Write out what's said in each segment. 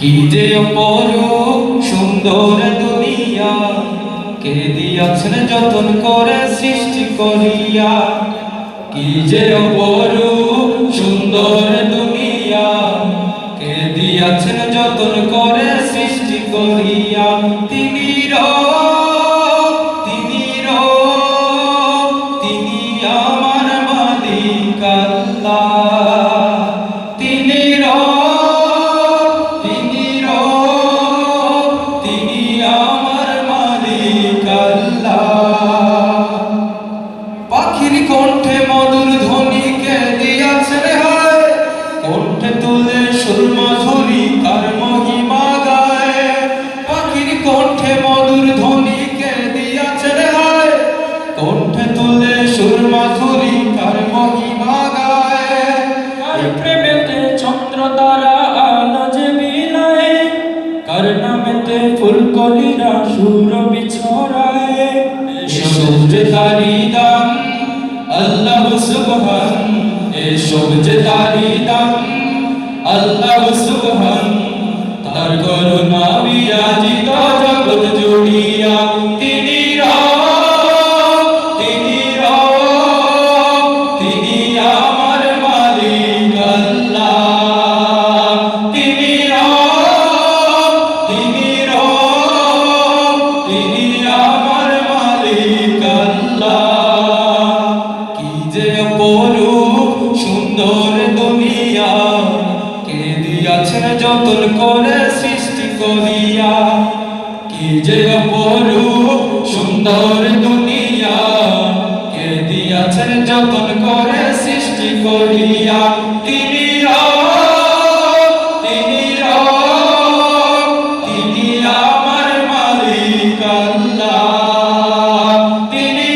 কি যে অপরূপ সুন্দর দুনিয়া, কে দিয়াছেন যতন করে সৃষ্টি করিয়া। কি যে অপরূপ সুন্দর দুনিয়া, কে দিয়াছেন যতন করে সৃষ্টি করিয়া। তিনি তিনি আমার মালিক আল্লাহ। তিনি আমার মালিক আল্লাহ। পাখির কণ্ঠে মধুর ধ্বনি কে দিয়াছেন হায়, কণ্ঠে তুলে সুরমা ঝুরি তার মহিমা গায়। পাখির কণ্ঠে মধুর ধ্বনি কে দিয়াছেন হায়, কণ্ঠে তুলে সুরমা ঝুরি তার মহিমা গায়। কার প্রেমেতে চন্দ্র তারা আলো যে বিলায়, কার নামেতে ফুলকলিরা সুর বিছড়ায়। এসব যে তারি দান আল্লাহ সুবহান, এসব যে তারি দান আল্লাহ সুবহান। তার করুণা বিরাজিত জগৎ জুড়িয়া। তিনি তিনি আমার মালিক আল্লাহ। তিনি আমার মালিক আল্লাহ। কি যে অপরূপ সুন্দর দুনিয়া, কে দিয়াছেন যতন করে সৃষ্টি করিয়া। কি যে অপরূপ সুন্দর দুনিয়া, কে দিয়াছেন যতন করে সৃষ্টি করিয়া। তিনি আমার মালিক আল্লাহ। তিনি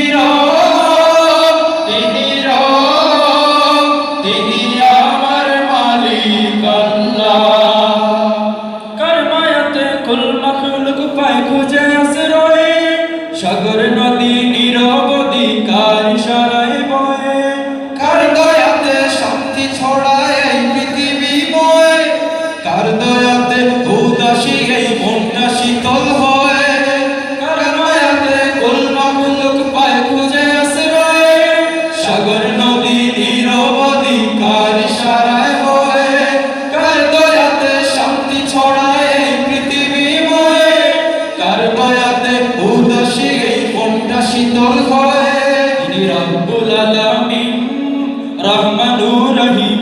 আমার মালিক আল্লাহ। কার মায়াতে কুল মাখলুক পায় খুঁজে আশ্রয়, সাগর নদী নিরবধি কার ইশারায় বয়ে। কার দয়াতে শান্তি ছড়ায় এই পৃথিবীময়, কার দয়াতে উদাসী এই মনটা শীতল হয়। কার মায়াতে কুল মাখলুক পায় খুঁজে আশ্রয়, সাগর নদী নিরবধি কার ইশারায় বয়ে। কার দয়াতে শান্তি ছড়ায় এই পৃথিবীময়, কার দয়াতে উদাসী এই মনটা শীতল হয়। তিনি রব্বুল আলামিন রহমানুর রহিম,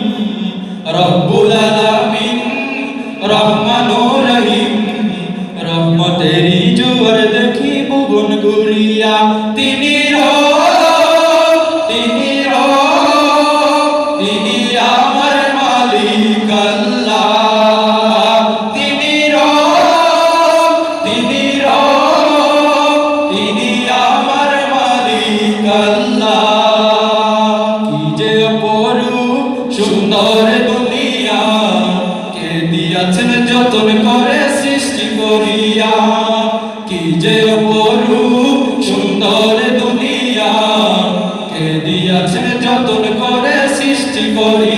রব্বুল আলামিন রহমানুর রহিম। রহমতেরি জোয়ার দেখি ভুবন ঘুরিয়া। তিনি আমার মালিক আল্লাহ। তিনি আমার মালিক আল্লাহ। কি যে অপরূপ সুন্দর দুনিয়া, কে দিয়াছেন যতন করে সৃষ্টি করিয়া। কি যে অপরূপ সুন্দর দুনিয়া, কে দিয়াছেন যতন করে সৃষ্টি করিয়া।